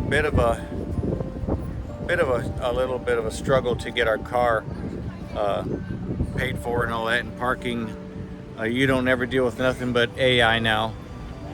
bit of a little bit of a struggle to get our car paid for and all that, and parking. You don't ever deal with nothing but AI now.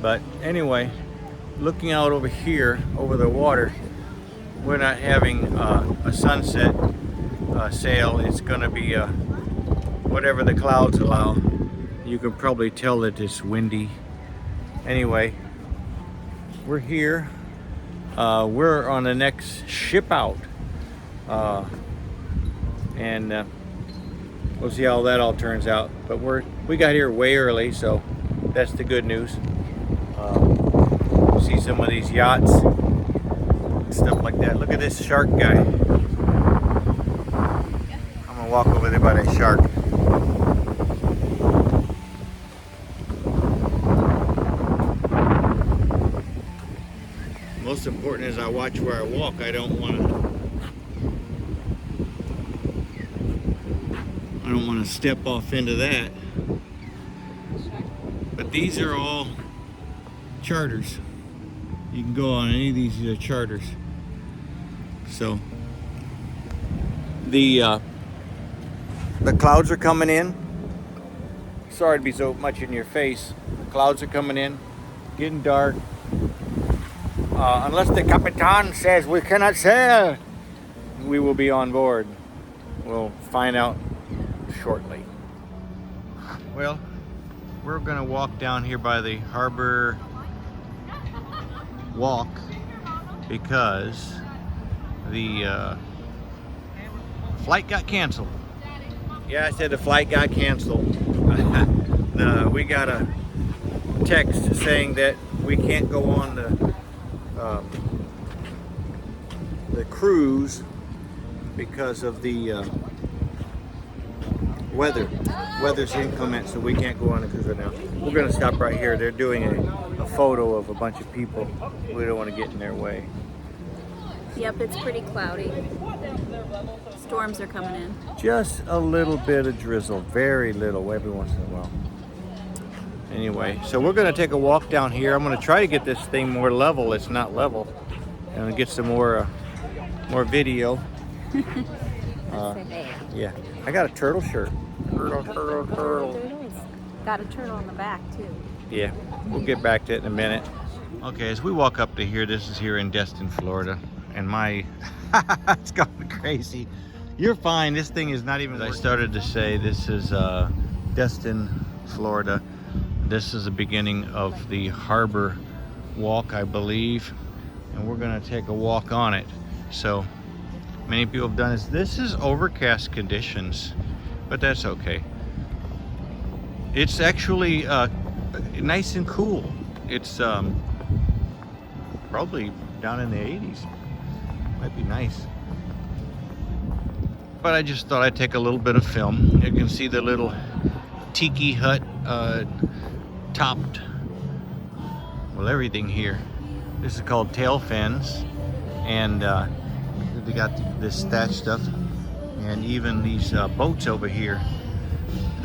But anyway, looking out over here over the water, we're not having a sunset sail. It's going to be whatever the clouds allow. You can probably tell that it's windy. Anyway, we're here. We're on the next ship out, and we'll see how that all turns out. But we got here way early, so that's the good news. See some of these yachts and stuff like that. Look at this shark guy. I'm gonna walk over there by that shark. Most important is I watch where I walk. I don't want to step off into that. But these are all charters. You can go on any of these charters. So the clouds are coming in. Sorry to be so much in your face. The clouds are coming in, getting dark. Unless the Capitan says we cannot sail, we will be on board. We'll find out shortly. Well, we're gonna walk down here by the harbor walk because the flight got canceled. Yeah, I said the flight got canceled. We got a text saying that we can't go on the cruise because of the weather's inclement, so we can't go on the cruise right now. We're gonna stop right here. They're doing a photo of a bunch of people. We don't want to get in their way. Yep, it's pretty cloudy. Storms are coming in. Just a little bit of drizzle, very little, every once in a while. Anyway, so we're gonna take a walk down here. I'm gonna try to get this thing more level. It's not level, and get some more video. Yeah, I got a turtle shirt. Turtle. Got a turtle on the back too. Yeah, we'll get back to it in a minute. Okay, as we walk up to here, this is here in Destin, Florida, and my it's going crazy. You're fine. This thing is not even. As I started to say, this is Destin, Florida. This is the beginning of the harbor walk, I believe, and we're gonna take a walk on it. So many people have done this. This is overcast conditions, but that's okay. It's actually nice and cool. It's probably down in the 80s. Might be nice. But I just thought I'd take a little bit of film. You can see the little tiki hut topped, well, everything here. This is called tail fins, and they got this thatch stuff, and even these boats over here.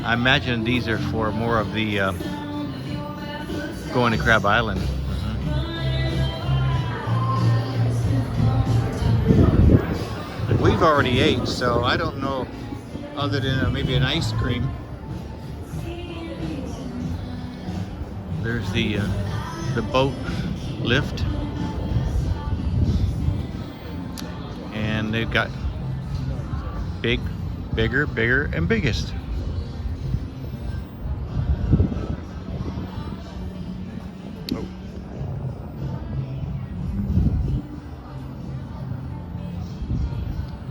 I imagine these are for more of the going to Crab Island. We've already ate, so I don't know, other than maybe an ice cream. There's the boat lift, and they've got bigger, and biggest. Oh.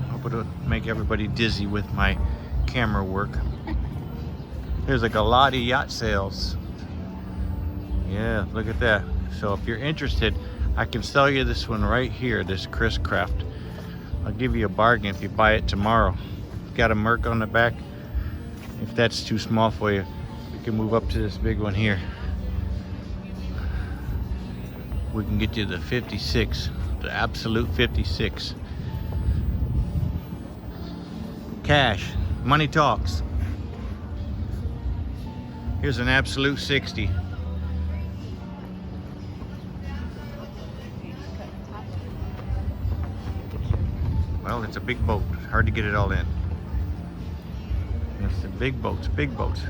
I hope I don't make everybody dizzy with my camera work. There's like a lot of yacht sails. Yeah, look at that. So if you're interested, I can sell you this one right here, this Chris Craft. I'll give you a bargain if you buy it tomorrow. It's got a Merc on the back. If that's too small for you, we can move up to this big one here. We can get you the 56, the absolute 56. Cash, money talks. Here's an absolute 60. That's a big boat. It's hard to get it all in. That's the big boats, big boats.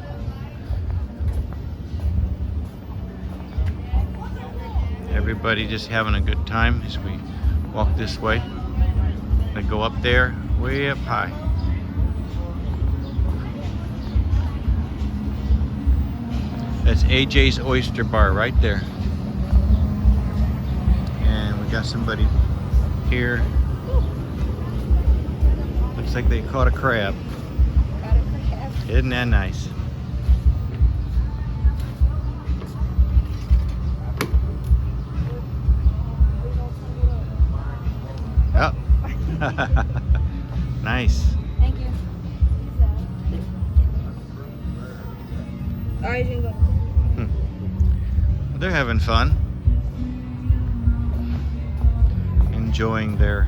Everybody just having a good time as we walk this way. They go up there, way up high. That's AJ's Oyster Bar right there. And we got somebody here. Looks like they caught a crab. Isn't that nice? Oh. Nice. Thank you. They're having fun. Enjoying their...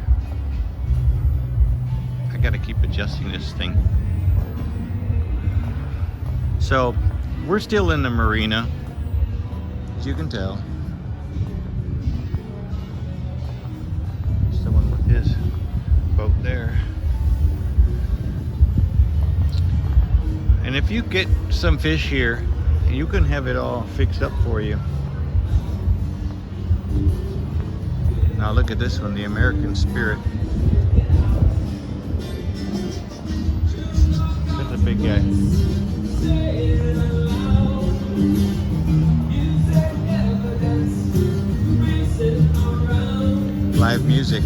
I gotta keep adjusting this thing. So, we're still in the marina, as you can tell. Someone with his boat there. And if you get some fish here, you can have it all fixed up for you. Now look at this one, the American Spirit. That's a big guy. Live music.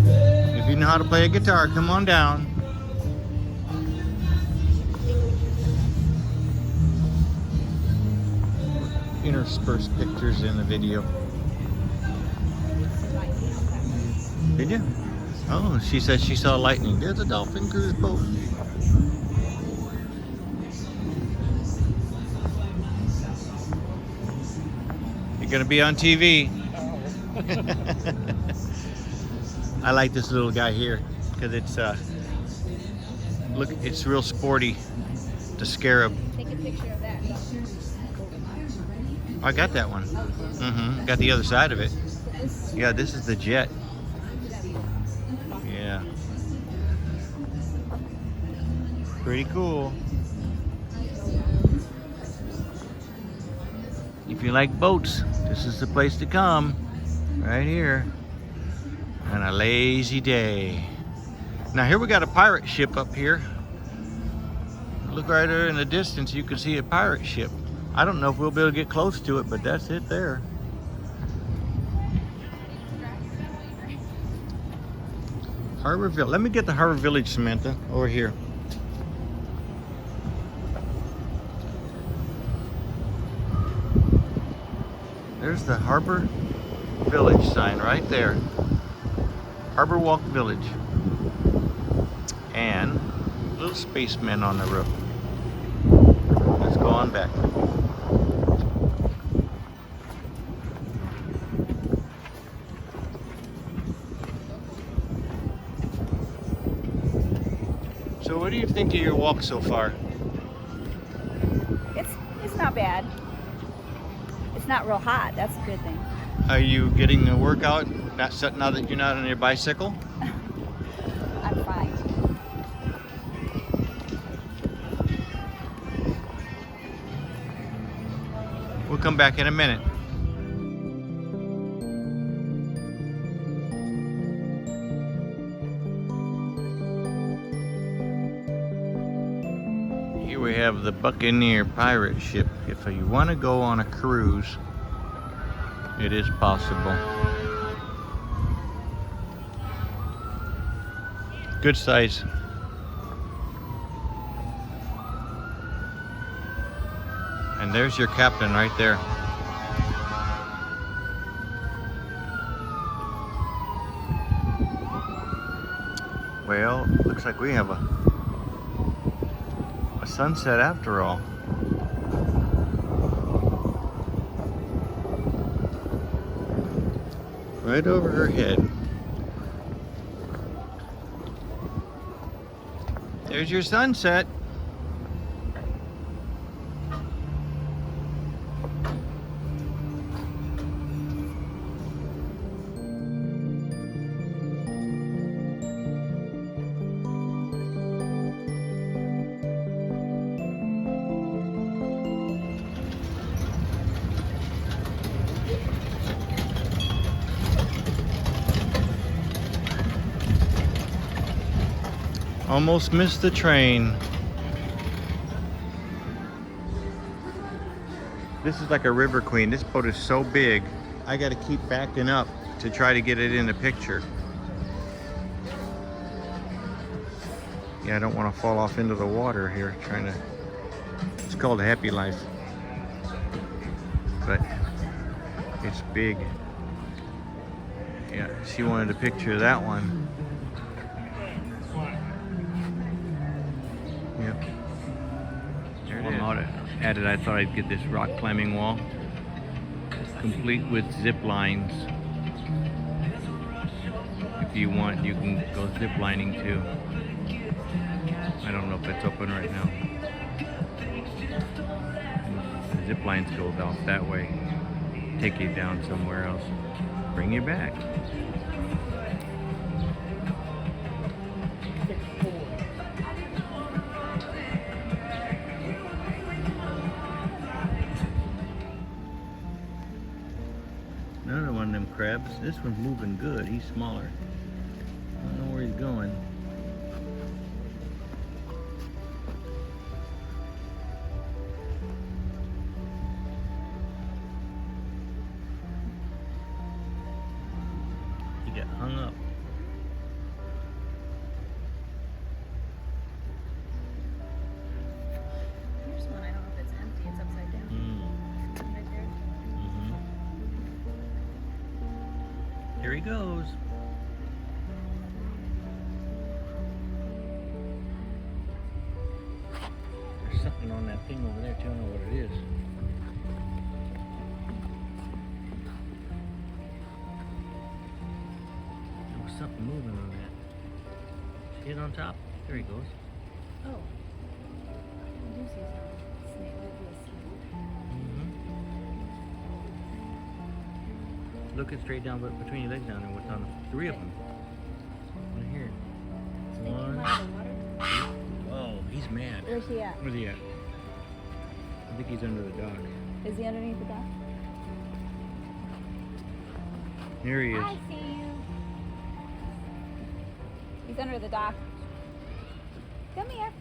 If you know how to play a guitar, come on down. Intersperse pictures in the video. Did you? Oh, she said she saw lightning. There's a dolphin cruise boat. You're gonna be on TV. I like this little guy here because it's look, it's real sporty. The scarab. Take a picture of that. I got that one. Got the other side of it. Yeah, this is the jet. Yeah. Pretty cool. If you like boats, this is the place to come. Right here. On a lazy day. Now here we got a pirate ship up here. Look right there in the distance, you can see a pirate ship. I don't know if we'll be able to get close to it, but that's it there. Harbor Village. Let me get the Harbor Village, Samantha, over here. There's the Harbor Village sign right there. Harbor Walk Village. And little spacemen on the roof. Let's go on back. So what do you think of your walk so far? It's not bad. It's not real hot. That's a good thing. Are you getting a workout now that you're not on your bicycle? I'm fine. We'll come back in a minute. Here we have the Buccaneer pirate ship. If you want to go on a cruise, it is possible. Good size. And there's your captain right there. Well, looks like we have a sunset after all. Right over her head. There's your sunset. Almost missed the train. This is like a river queen. This boat is so big, I gotta keep backing up to try to get it in the picture. Yeah, I don't want to fall off into the water here trying to. It's called Happy Life, but it's big. Yeah, she wanted a picture of that one. Yep. There it is. Added, I thought I'd get this rock climbing wall, complete with zip lines. If you want, you can go zip lining too. I don't know if it's open right now. The zip lines goes off that way, take you down somewhere else, bring you back. Another one of them crabs. This one's moving good. He's smaller. I don't know where he's going. He got hung up. Here's one. I don't know if it's empty. It's upside down. Right there. Here he goes. There's something on that thing over there too. I don't know what it is. There was something moving on that. See it on top? There he goes. Oh. I do see some snake. Might be a snake. Looking straight down, but between your legs down there, what's on them? 3 of them. Right here. Snake One. came out of the water. Whoa, he's mad. Where's he at? Where's he at? I think he's under the dock. Is he underneath the dock? Here he is. I see you. He's under the dock. Come here.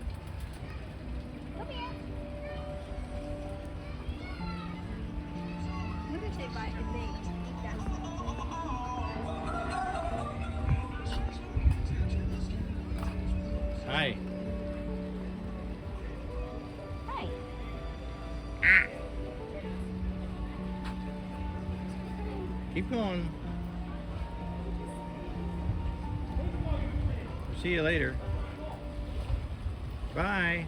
Come here. What if they bite if they eat that? Hi. Hi. Keep going. See you later. Bye.